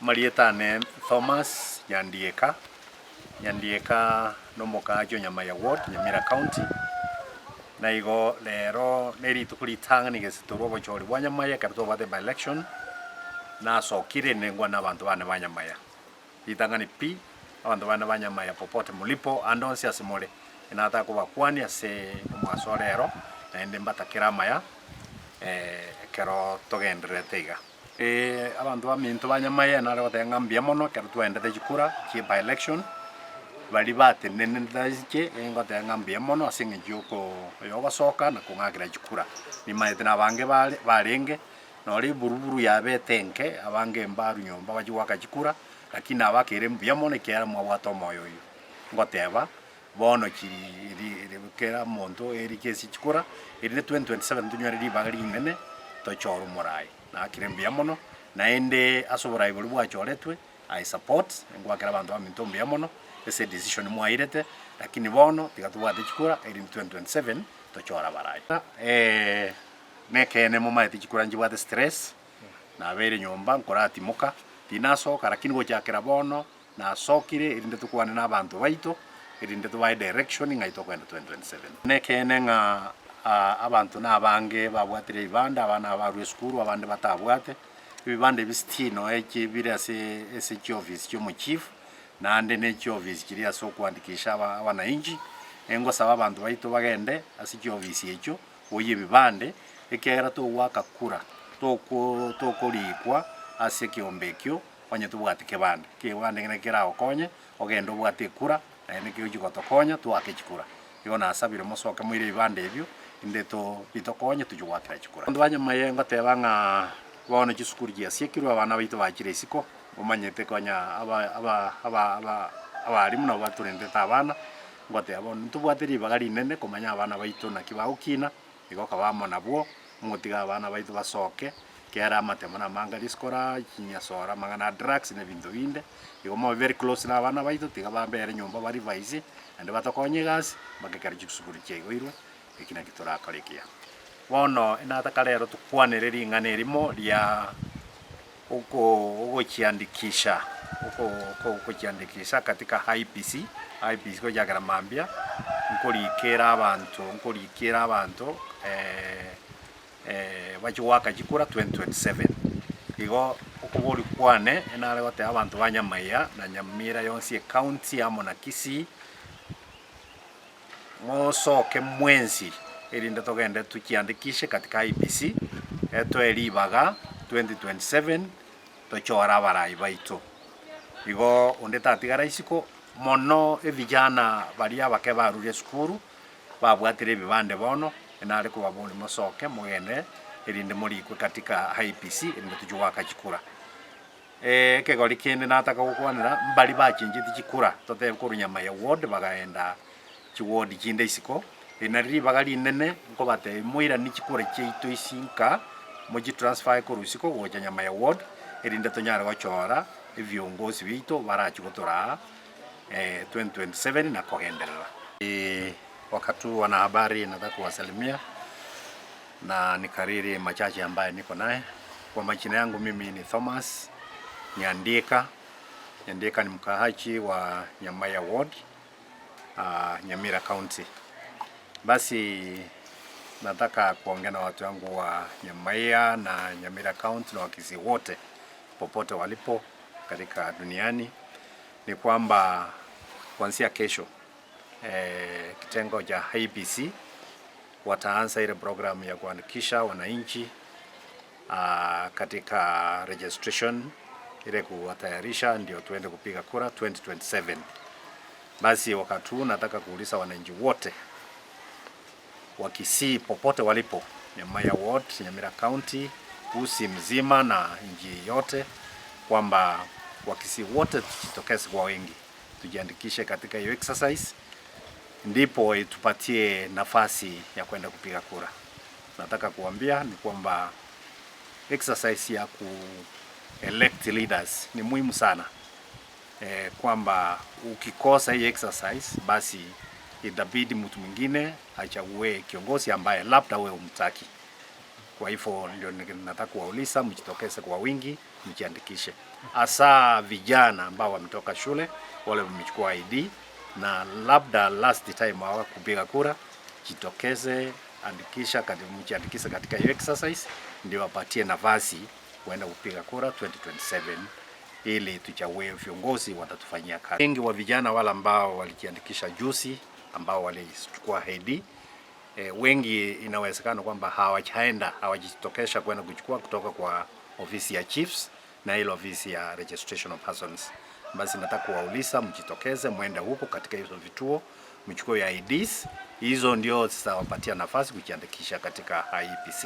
Marietane Thomas Nyandieka no mukajo Nyamaya Ward Nyamira County na igo lero neri tukulitanga nigesitoro bochori bwa Nyamaya kabto bade by election na sokire nengwa na bantu bane banyamaya itanga ni pi abantu bane banyamaya popote mulipo andonsi asimole inata kuba kwani ase mwasorero na ende mbatakira maya kero togendere teiga abantu bamintu banyamaya na rero tengambia mono kero tuendete chikura chi by election bali bate nene ndazike ngo tengambia mono asinge juko yoga soka na kungagira chikura ni maite na bange barenge nori buruburu yabe tenke abange mbaru nyomba bajiwaka chikura lakini abakire mbia mono kera mwabwato moyo yo ngoteba bono kiri kera monto eri kesi chikura eri 2027 tunywere ribagari nene to choro morai na kire mbia mono na ende asoborai buli bwachoretwe I support ngwakira bantu baminto mbia mono ese decision mwairete lakini bono tigatubwate chikura eri 2027 to chora barai neke nemo maite chikura njibwate stress na bere nyomba nkora timuka tinasoka lakini gochakira bono na sokire irinde tukwane na abantu baito irinde tubaye direction ngaito kwenda 2027 neke nenga abantu nabange babwatire ibanda abana baru skuru abande batabwate ibande bistino eki birase ese office cyo mu chief na ande ne office kiriya so kwandikisha abananchi engo saba abantu baito bagende asi office echo oye bibande ekera to waka kura toko likwa ase kiombekyo onye tubwate kebande ngene kera okonye ogendo bwate kura ene kyo jikotokonya tuake chikura yona asabire mosoka mwire ibande ebyo indeto bitokonye tujwatira chikura ndwanya mayengo tebanga bone chisukuru gia siekirwa abana baito bakire isiko umanyete konya abari muno baturende tabana ngote abone tubwatiri bagari nene komanya abana baito na kibaukina igoka bamona bwo mutiga abana baito basoke kera matemo na manga diskora kinyasora mangana drugs ne bintu binde igomo very close na abana baito tiga bambere nyomba bari vaisi ande batokonye gas bakekari chisukuru chego irwe ikina kitora kalekia bono inataka lero tukwanere ringane rimo ria uko chiandikisha uko chiandikisha katika IPC ko jagara mambia nkolikera abantu bachiwaka chikura 2027 igo ukubori kwane enale gote abantu banyamaya na Nyamira yonsi county amo na Kisii mosoke mwenzi erinde togende tukiandikishe katika IPC eto eribaga 2027 tochora barai baito igo onde tatigara isiko mono evijana baria bake barure skuru babwatire bibande bono enale kuba boli mosoke mugende erinde morikwe katika IPC erinde tujuwaka chikura kegori kende nataka gukwanira mbali bachinjiti chikura tote kuru Nyamaya Ward bagaenda chiward chinde isiko inari bagali nene ngo bate muira ni chikura cheito isinka moji transfer kuru isiko gocha Nyamaya Ward erinde tonyara gochora viongozi bito barachi gotora 2027 na kuendelea. Wakati wanahabari nataka kuwasalimia na nikariri machache ambaye niko naye. Kwa majina yangu mimi ni Thomas Nyandieka ni mkaaji wa Nyamaya Ward Nyamira County. Basi nataka kuongea na watu wangu wa Nyamaya na Nyamira County na Wakisii wote popote walipo katika duniani ni kwamba kuanzia kesho kitengo cha IPC wataanza ile programu ya kuandikisha wananchi katika registration ile kuwatayarisha ndio tuende kupiga kura 2027. Basi wakati huu nataka kuuliza wananchi wote wa Kisii popote walipo Nyamaya Ward, Nyamira County, Kisii mzima na nchi yote kwamba Wakisii wote tujitokeze kwa wengi tujiandikishe katika hiyo exercise ndipo tupatie nafasi ya kwenda kupiga kura. Nataka kuambia ni kwamba exercise ya ku elect leaders ni muhimu sana. Kwamba ukikosa hii exercise basi itabidi mtu mwingine achague kiongozi ambaye labda wewe umtaki. Kwa hivyo ndio nataka kuwauliza mjitokeze kwa wingi mjiandikishe, hasa vijana ambao wametoka shule, wale wamechukua ID na labda last time hawakupiga kura. Jitokeze, mjiandikishe katika hiyo exercise ndio wapatie nafasi kuenda kupiga kura 2027 ili tuchague viongozi watatufanyia kazi. Wengi wa vijana wale ambao walijiandikisha juzi, ambao walichukua ID, wengi inawezekana kwamba hawajitokesha kwenda kuchukua kutoka kwa ofisi ya chiefs na ile ofisi ya registration of persons. Basi nataka kuwauliza mjitokeze, mwende huko katika hizo vituo, mchukue IDs. Hizo ndio zitawapatia nafasi kujiandikisha katika IEBC.